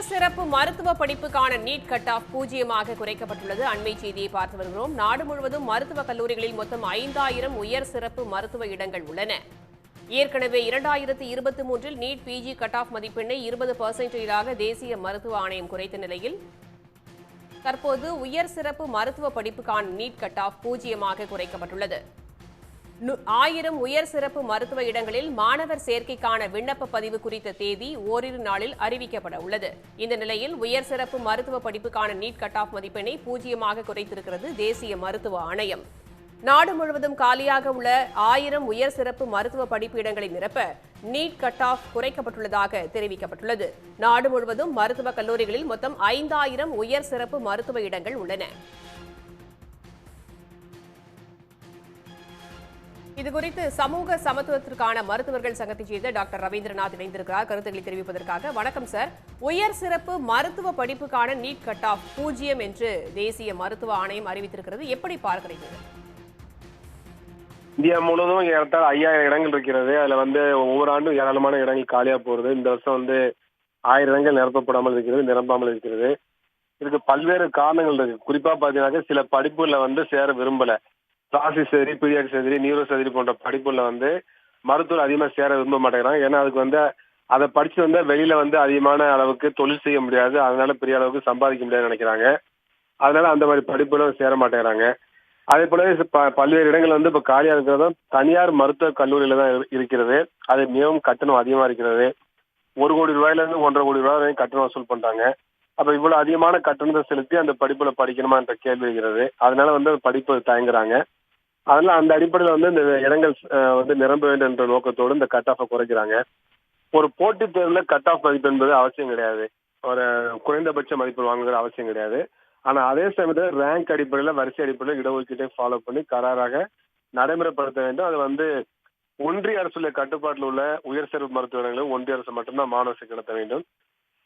உயர் சிறப்பு மருத்துவ படிப்புக்கான நீட் கட் ஆஃப் 0 குறைக்கப்பட்டுள்ளது. அண்மை செய்தியை பார்த்து வருகிறோம். நாடு முழுவதும் மருத்துவக் கல்லூரிகளில் மொத்தம் 5000 உயர் சிறப்பு மருத்துவ இடங்கள் உள்ளன. ஏற்கனவே 2023இல் நீட் பிஜி கட் ஆஃப் மதிப்பெண்ணை 20% தேசிய மருத்துவ ஆணையம் குறைத்த நிலையில் தற்போது உயர் சிறப்பு மருத்துவ படிப்புக்கான நீட் கட் ஆஃப் 0 குறைக்கப்பட்டுள்ளது. 1000 உயர் சிறப்பு மருத்துவ இடங்களில் மாணவர் சேர்க்கைக்கான விண்ணப்ப பதிவு குறித்த தேதி ஓரிரு நாளில் அறிவிக்கப்பட உள்ளது. இந்த நிலையில் உயர் சிறப்பு மருத்துவ படிப்புக்கான நீட் கட் ஆஃப் மதிப்பெண்ணை 0 குறைத்திருக்கிறது தேசிய மருத்துவ ஆணையம். நாடு முழுவதும் காலியாக உள்ள 1000 உயர் சிறப்பு மருத்துவ படிப்பு இடங்களை நிரப்ப நீட் கட் ஆஃப் குறைக்கப்பட்டுள்ளதாக தெரிவிக்கப்பட்டுள்ளது. நாடு முழுவதும் மருத்துவக் கல்லூரிகளில் மொத்தம் 5000 உயர் சிறப்பு மருத்துவ இடங்கள் உள்ளன. இதுகுறித்து சமூக சமத்துவத்திற்கான மருத்துவர்கள் சங்கத்தைச் சேர்ந்த டாக்டர் ரவீந்திரநாத் இணைந்திருக்கிறார் கருத்துக்களை தெரிவிப்பதற்காக. வணக்கம் சார். உயர் சிறப்பு மருத்துவ படிப்புக்கான நீட் கட் ஆஃப் 0 என்று தேசிய மருத்துவ ஆணையம் அறிவித்திருக்கிறது. எப்படி பார்க்கிறீங்க? இந்தியா முழுவதும் ஏறத்தாழ 5000 இடங்கள் இருக்கிறது. அதுல ஒவ்வொரு ஆண்டும் ஏராளமான இடங்கள் காலியா போறது. இந்த வருஷம் 1000 இடங்கள் நிரப்பப்படாமல் இருக்கிறது, நிரப்பாமல் இருக்கிறது. இதுக்கு பல்வேறு காரணங்கள் இருக்கு. குறிப்பா பாத்தீங்கன்னா சில படிப்புல சேர விரும்பல. Plastic surgery, paediatric surgery, neuro surgery போன்ற படிப்புல மருத்துவர் அதிகமா சேர விரும்ப மாட்டேங்கிறாங்க. ஏன்னா அதுக்கு அதை படிச்சு வெளியில அதிகமான அளவுக்கு தொழில் செய்ய முடியாது, அதனால பெரிய அளவுக்கு சம்பாதிக்க முடியாதுன்னு நினைக்கிறாங்க. அதனால அந்த மாதிரி படிப்புல சேர மாட்டேங்கிறாங்க. அதே போல பல்வேறு இடங்கள் இப்ப காலியா இருக்கிறதும் தனியார் மருத்துவக் கல்லூரியில தான் இருக்கிறது. அது மிகவும் கட்டணம் அதிகமா இருக்கிறது. 1 கோடி ரூபாயில இருந்து 1.5 கோடி ரூபாய் வரை கட்டணம் வசூல் பண்றாங்க. அப்ப இவ்வளவு அதிகமான கட்டணத்தை செலுத்தி அந்த படிப்புல படிக்கணுமா என்ற கேள்வி இருக்கிறது. அதனால படிப்பு தயங்குறாங்க. அதனால அந்த அடிப்படையில் இந்த இடங்கள் நிரம்ப வேண்டும் என்ற நோக்கத்தோடு இந்த கட் ஆஃபை குறைக்கிறாங்க. ஒரு போட்டித் தேர்வுல கட் ஆஃப் மதிப்பு என்பது அவசியம் கிடையாது. ஒரு குறைந்தபட்ச மதிப்பெண் வாங்குகிற அவசியம் கிடையாது. ஆனா அதே சமயத்தில் ரேங்க் அடிப்படையில், வரிசை அடிப்படையில் இடஒதுக்கீட்டை ஃபாலோ பண்ணி கராராக நடைமுறைப்படுத்த வேண்டும். அது ஒன்றிய அரசுடைய கட்டுப்பாட்டில் உள்ள உயர் சிறப்பு மருத்துவ இடங்களில் ஒன்றிய அரசு மட்டும்தான் மாணவர்களுக்கு நடத்த வேண்டும்.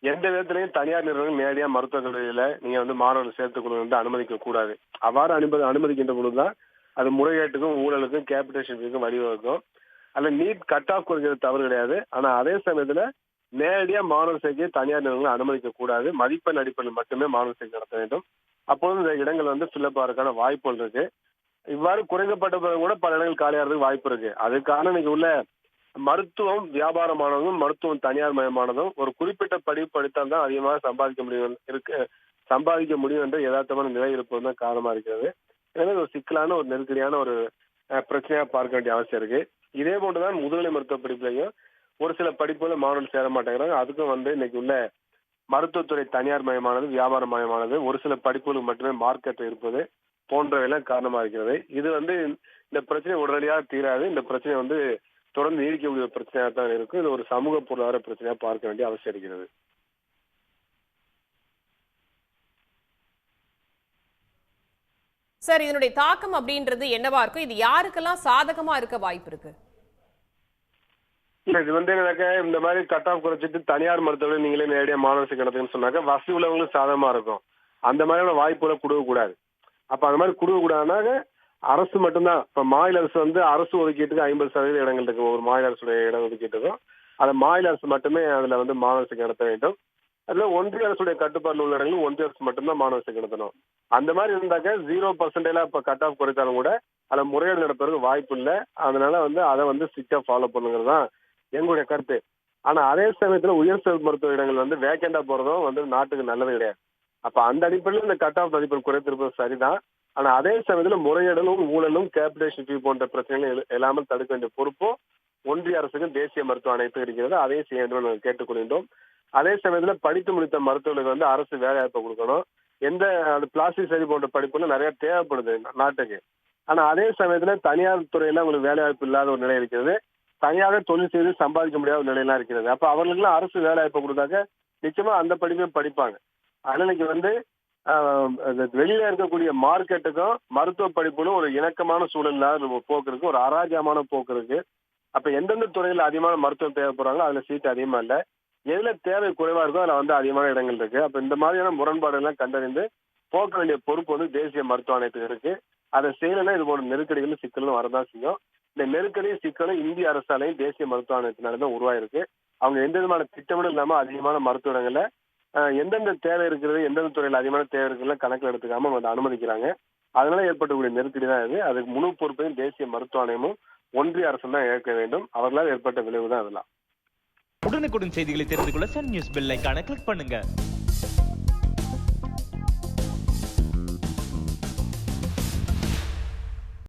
எந்த விதத்திலையும் தனியார் நிறுவனங்கள் நேரடியாக மருத்துவக் கல்லூரியில நீங்க மாணவர்கள் சேர்த்துக் கொள்வது அனுமதிக்க கூடாது. அவ்வாறு அனுமதிக்கின்ற பொழுதுதான் அது முறைகேட்டுக்கும் ஊழலுக்கும் கேபிடேஷனுக்கும் வழிவகுக்கும். அதுல நீட் கட் ஆஃப் குறைக்கிறது தவறு கிடையாது. ஆனா அதே சமயத்துல நேரடியா மாணவர் சேர்க்கையை தனியார் நிறுவனங்களை அனுமதிக்க கூடாது. மதிப்பெண் அடிப்படையில் மட்டுமே மாணவர் சேர்க்கை நடத்த வேண்டும். அப்போது இந்த இடங்கள் ஃபில்லப் ஆகிறதுக்கான வாய்ப்புகள் இருக்கு. இவ்வாறு குறைக்கப்பட்ட பிறகு கூட பல இடங்கள் காலியாகிறதுக்கு வாய்ப்பு இருக்கு. அதுக்கான இன்னைக்கு உள்ள மருத்துவம் வியாபாரமானதும் மருத்துவம் தனியார் மயமானதும் ஒரு குறிப்பிட்ட படிப்பு படித்தால் தான் அதிகமாக சம்பாதிக்க முடியும் என்ற யதார்த்தமான நிலை இருப்பதுதான் காரணமா இருக்கிறது. எனவே ஒரு சிக்கலான ஒரு நெருக்கடியான ஒரு பிரச்சனையா பார்க்க வேண்டிய அவசியம் இருக்கு. இதே போன்றுதான் முதுகலை மருத்துவ படிப்புலையும் ஒரு சில படிப்புல மாணவர்கள் சேர மாட்டேங்கிறாங்க. அதுக்கும் இன்னைக்கு உள்ள மருத்துவத்துறை தனியார் மயமானது, வியாபார மயமானது, ஒரு சில படிப்புகளுக்கு மட்டுமே மார்க்கெட் இருப்பது போன்றவையெல்லாம் காரணமா இருக்கிறது. இது இந்த பிரச்சனை உடனடியாக தீராது. இந்த பிரச்சனை தொடர்ந்து நீடிக்கக்கூடிய பிரச்சனையாக தான் இருக்கும். இது ஒரு சமூக பொருளாதார பிரச்சனையா பார்க்க வேண்டிய அவசியம் இருக்கிறது. சார், இதனுடைய தாக்கம் அப்படின்றது என்னவா இருக்கும்? இது யாருக்கெல்லாம் சாதகமா இருக்க வாய்ப்பு இருக்கு? இல்ல, இது இந்த மாதிரி கட் ஆஃப் குறைச்சிட்டு தனியார் மருத்துவர்கள் நீங்களே நேரடியாக மாணவர் நடத்துன்னு சொன்னாக்க வசதி உள்ளவங்களுக்கு சாதகமா இருக்கும். அந்த மாதிரியான வாய்ப்புகளை கொடுக்க கூடாது. அப்ப அந்த மாதிரி கொடுக்க கூடாதுனாக்க அரசு மட்டும்தான். இப்ப மாநில அரசு அரசு ஒதுக்கீட்டுக்கு 50% இடங்கள் இருக்கு. ஒரு மாநில அரசுடைய இடம் ஒதுக்கீட்டுக்கும் அதை மாநில அரசு மட்டுமே அதுல மாணவர் நடத்த வேண்டும். அதுல ஒன்றிய அரசுடைய கட்டுப்பாட்டில் உள்ள இடங்களும் ஒன்றிய அரசு மட்டும்தான் மாணவர் நடத்தணும். அந்த மாதிரி இருந்தாக்க 0% இப்ப கட் ஆஃப் குறைத்தாலும் கூட அதுல முறையீடு நடப்பதற்கு வாய்ப்பு இல்லை. அதனால அதை ஸ்ட்ரிக்டா ஃபாலோ பண்ணுங்கிறது தான் எங்களுடைய கருத்து. ஆனா அதே சமயத்துல உயர் சிறப்பு மருத்துவ இடங்கள் வேக்கண்டா போறதும் நாட்டுக்கு நல்லது கிடையாது. அப்ப அந்த அடிப்படையில் இந்த கட் ஆஃப் மதிப்பெண் குறைத்திருப்பது சரிதான். ஆனா அதே சமயத்துல முறையீடுகளும் ஊழலும் கேபிடேஷன் ஃபீ போன்ற பிரச்சனைகள் எல்லாமே தடுக்க வேண்டிய பொறுப்பும் ஒன்றிய அரசுக்கும் தேசிய மருத்துவ ஆணையத்துக்கு இருக்கிறது. அதையும் செய்ய வேண்டும் நாங்கள் கேட்டுக்கொள்கின்றோம். அதே சமயத்துல படித்து முடித்த மருத்துவர்களுக்கு அரசு வேலை வாய்ப்பை கொடுக்கணும். எந்த பிளாஸ்டிக் சர்ஜரி போன்ற படிப்புல நிறைய தேவைப்படுது நாட்டுக்கு. ஆனா அதே சமயத்துல தனியார் துறையில உங்களுக்கு வேலை வாய்ப்பு இல்லாத ஒரு நிலை இருக்கிறது. தனியாக தொழில் செய்து சம்பாதிக்க முடியாத ஒரு நிலையெல்லாம் இருக்கிறது. அப்ப அவர்களுக்கெல்லாம் அரசு வேலை வாய்ப்பை கொடுத்தாக்க நிச்சயமா அந்த படிப்பையும் படிப்பாங்க. அதனால இன்னைக்கு வெளியில இருக்கக்கூடிய மார்க்கெட்டுக்கும் மருத்துவ படிப்புகளும் ஒரு இணக்கமான சூழல் இல்லாத போக்கு இருக்கு, ஒரு அராஜகமான போக்கு இருக்கு. அப்ப எந்தெந்த துறையில அதிகமான மருத்துவம் தேவைப்படுறாங்களோ அதுல சீட் அதிகமா இல்லை. எதுல தேவை குறைவா இருக்கோ அதுல அதிகமான இடங்கள் இருக்கு. அப்ப இந்த மாதிரியான முரண்பாடுகள் எல்லாம் கண்டறிந்து போக்க வேண்டிய பொறுப்பு தேசிய மருத்துவ ஆணையத்துக்கு இருக்கு. அதை செய்யலைன்னா இது போன்ற நெருக்கடிகளும் சிக்கலும் வரதான் செய்யும். இந்த நெருக்கடியும் சிக்கலும் இந்திய அரசாலையும் தேசிய மருத்துவ ஆணையத்தினால தான் உருவாயிருக்கு. அவங்க எந்த விதமான திட்டமிடும் இல்லாம அதிகமான மருத்துவ இடங்கள்ல எந்தெந்த தேவை இருக்கிறது, எந்தெந்த துறையில் அதிகமான தேவை இருக்கிறது கணக்கில் எடுத்துக்காம அவங்க அதை அனுமதிக்கிறாங்க. அதனால ஏற்பட்டக்கூடிய நெருக்கடி தான் இது. அதுக்கு முழு பொறுப்பையும் தேசிய மருத்துவ ஆணையமும் ஒன்றிய அரசும் தான் ஏற்க வேண்டும். அவர்களால் ஏற்பட்ட விளைவு தான் அதெல்லாம். உடனுக்குடன் செய்திகளை தெரிந்து கொள்ள சன் நியூஸ் பெல் ஐகானை கிளிக் பண்ணுங்க.